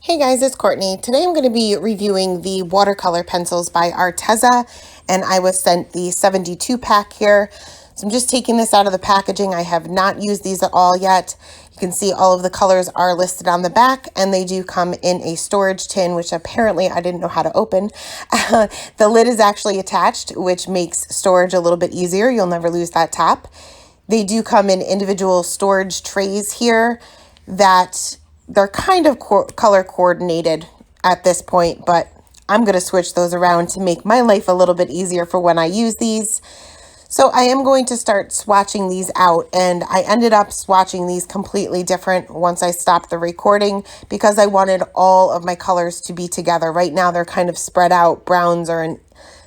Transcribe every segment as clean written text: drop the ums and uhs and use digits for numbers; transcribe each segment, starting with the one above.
Hey guys, it's Courtney. Today I'm going to be reviewing the watercolor pencils by ARTEZA, and I was sent the 72 pack here. So I'm just taking this out of the packaging. I have not used these at all yet. You can see all of the colors are listed on the back, and they do come in a storage tin, which apparently I didn't know how to open. The lid is actually attached, which makes storage a little bit easier. You'll never lose that top. They do come in individual storage trays here that they're kind of color coordinated at this point, but I'm going to switch those around to make my life a little bit easier for when I use these. So I am going to start swatching these out, and I ended up swatching these completely different once I stopped the recording because I wanted all of my colors to be together. Right now they're kind of spread out. Browns are in,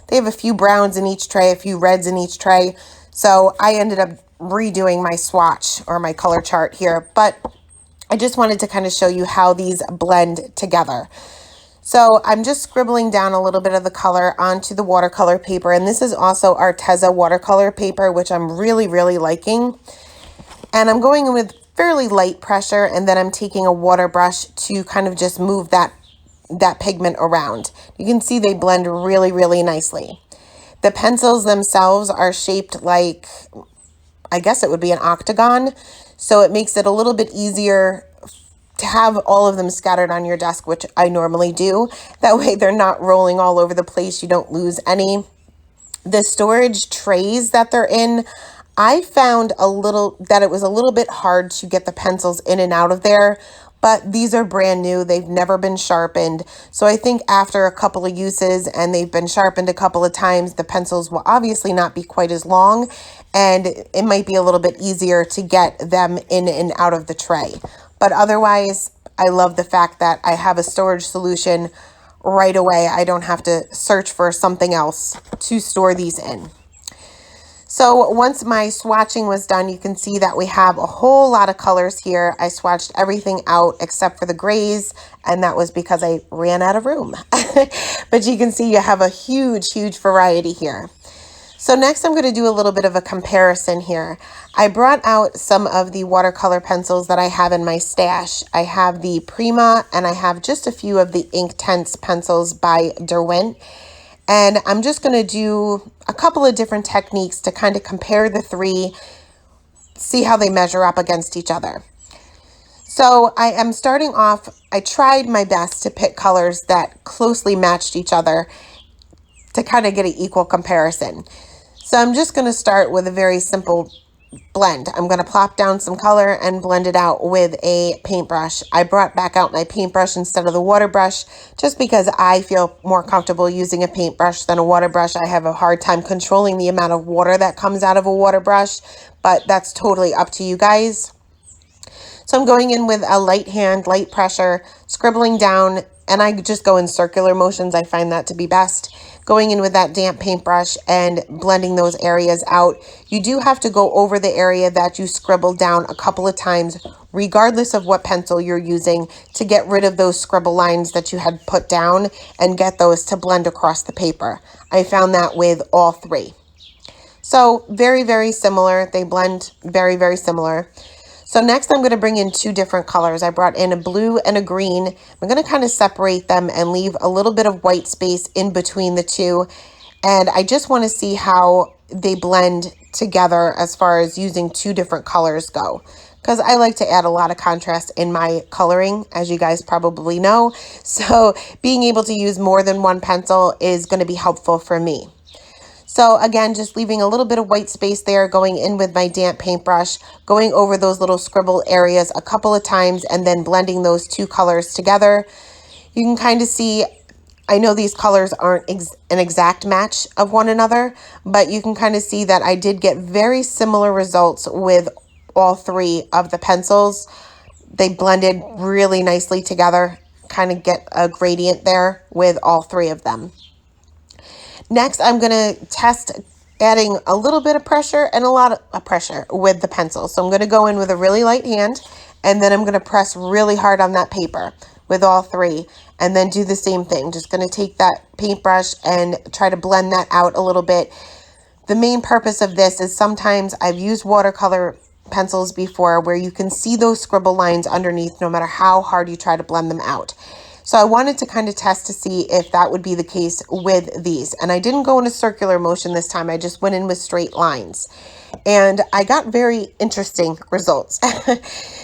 they have a few browns in each tray, a few reds in each tray. So I ended up redoing my swatch or my color chart here, but I just wanted to kind of show you how these blend together. So I'm just scribbling down a little bit of the color onto the watercolor paper. And this is also ARTEZA watercolor paper, which I'm really liking. And I'm going in with fairly light pressure, and then I'm taking a water brush to kind of just move that pigment around. You can see they blend really nicely. The pencils themselves are shaped like, I guess it would be an octagon. So it makes it a little bit easier to have all of them scattered on your desk, which I normally do. That way they're not rolling all over the place. You don't lose any. The storage trays that they're in, I found that it was a little bit hard to get the pencils in and out of there, but these are brand new. They've never been sharpened. So I think after a couple of uses and they've been sharpened a couple of times, the pencils will obviously not be quite as long, and it might be a little bit easier to get them in and out of the tray. But otherwise, I love the fact that I have a storage solution right away. I don't have to search for something else to store these in. So once my swatching was done, you can see that we have a whole lot of colors here. I swatched everything out except for the grays, and that was because I ran out of room. But you can see you have a huge variety here. So next I'm going to do a little bit of a comparison here. I brought out some of the watercolor pencils that I have in my stash. I have the Prima, and I have just a few of the Inktense pencils by Derwent. And I'm just going to do a couple of different techniques to kind of compare the three, see how they measure up against each other. So I am starting off, I tried my best to pick colors that closely matched each other to kind of get an equal comparison. So I'm just going to start with a very simple blend. I'm going to plop down some color and blend it out with a paintbrush. I brought back out my paintbrush instead of the water brush just because I feel more comfortable using a paintbrush than a water brush. I have a hard time controlling the amount of water that comes out of a water brush, but that's totally up to you guys. So I'm going in with a light hand, light pressure, scribbling down, and I just go in circular motions. I find that to be best. Going in with that damp paintbrush and blending those areas out. You do have to go over the area that you scribbled down a couple of times, regardless of what pencil you're using, to get rid of those scribble lines that you had put down and get those to blend across the paper. I found that with all three. So very similar. They blend very similar. So next I'm going to bring in two different colors. I brought in a blue and a green. I'm going to kind of separate them and leave a little bit of white space in between the two. And I just want to see how they blend together as far as using two different colors go, because I like to add a lot of contrast in my coloring, as you guys probably know. So being able to use more than one pencil is going to be helpful for me. So again, just leaving a little bit of white space there, going in with my damp paintbrush, going over those little scribble areas a couple of times, and then blending those two colors together. You can kind of see, I know these colors aren't an exact match of one another, but you can kind of see that I did get very similar results with all three of the pencils. They blended really nicely together, kind of get a gradient there with all three of them. Next, I'm going to test adding a little bit of pressure and a lot of pressure with the pencil. So I'm going to go in with a really light hand, and then I'm going to press really hard on that paper with all three, and then do the same thing. Just going to take that paintbrush and try to blend that out a little bit. The main purpose of this is sometimes I've used watercolor pencils before where you can see those scribble lines underneath no matter how hard you try to blend them out. So I wanted to kind of test to see if that would be the case with these. And I didn't go in a circular motion this time. I just went in with straight lines. And I got very interesting results.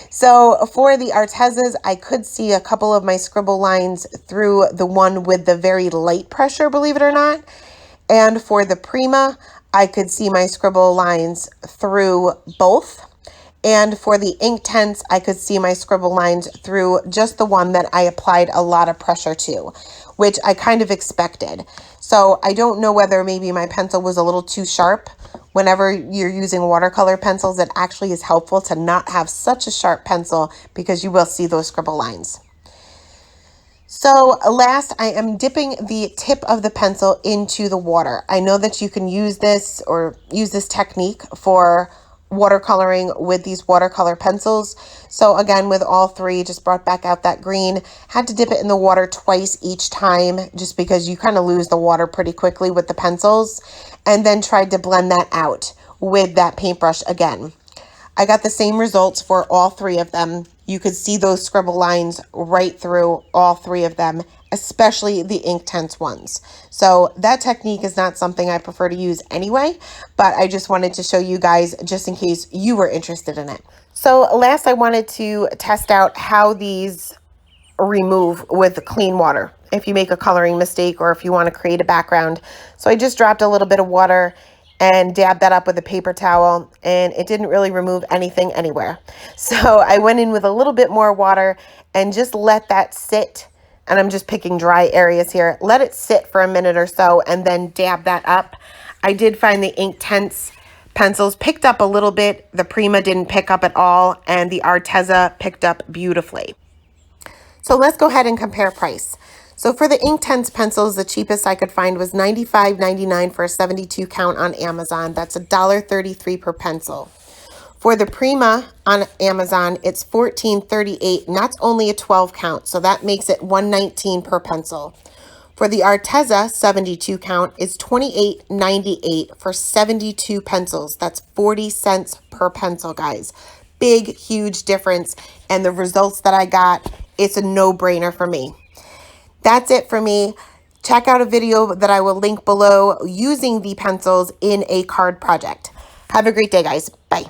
So for the Artezas, I could see a couple of my scribble lines through the one with the very light pressure, believe it or not. And for the Prima, I could see my scribble lines through both. And for the Inktense, I could see my scribble lines through just the one that I applied a lot of pressure to, which I kind of expected. So I don't know whether maybe my pencil was a little too sharp. Whenever you're using watercolor pencils, it actually is helpful to not have such a sharp pencil because you will see those scribble lines. So last, I am dipping the tip of the pencil into the water. I know that you can use this technique for watercoloring with these watercolor pencils. So again, with all three, just brought back out that green. Had to dip it in the water twice each time just because you kind of lose the water pretty quickly with the pencils. And then tried to blend that out with that paintbrush again. I got the same results for all three of them. You could see those scribble lines right through all three of them, especially the Inktense ones. So that technique is not something I prefer to use anyway, but I just wanted to show you guys just in case you were interested in it. So last, I wanted to test out how these remove with clean water if you make a coloring mistake or if you want to create a background. So I just dropped a little bit of water and dabbed that up with a paper towel, and it didn't really remove anything anywhere. So I went in with a little bit more water and just let that sit, and I'm just picking dry areas here. Let it sit for a minute or so and then dab that up. I did find the Inktense pencils picked up a little bit. The Prima didn't pick up at all, and the Arteza picked up beautifully. So let's go ahead and compare price. So for the Inktense pencils, the cheapest I could find was $95.99 for a 72 count on Amazon. That's $1.33 per pencil. For the Prima on Amazon, it's $14.38, and that's only a 12 count, so that makes it $119 per pencil. For the Arteza 72 count, it's $28.98 for 72 pencils. That's 40 cents per pencil, guys. Big, huge difference, and the results that I got, it's a no-brainer for me. That's it for me. Check out a video that I will link below using the pencils in a card project. Have a great day, guys. Bye.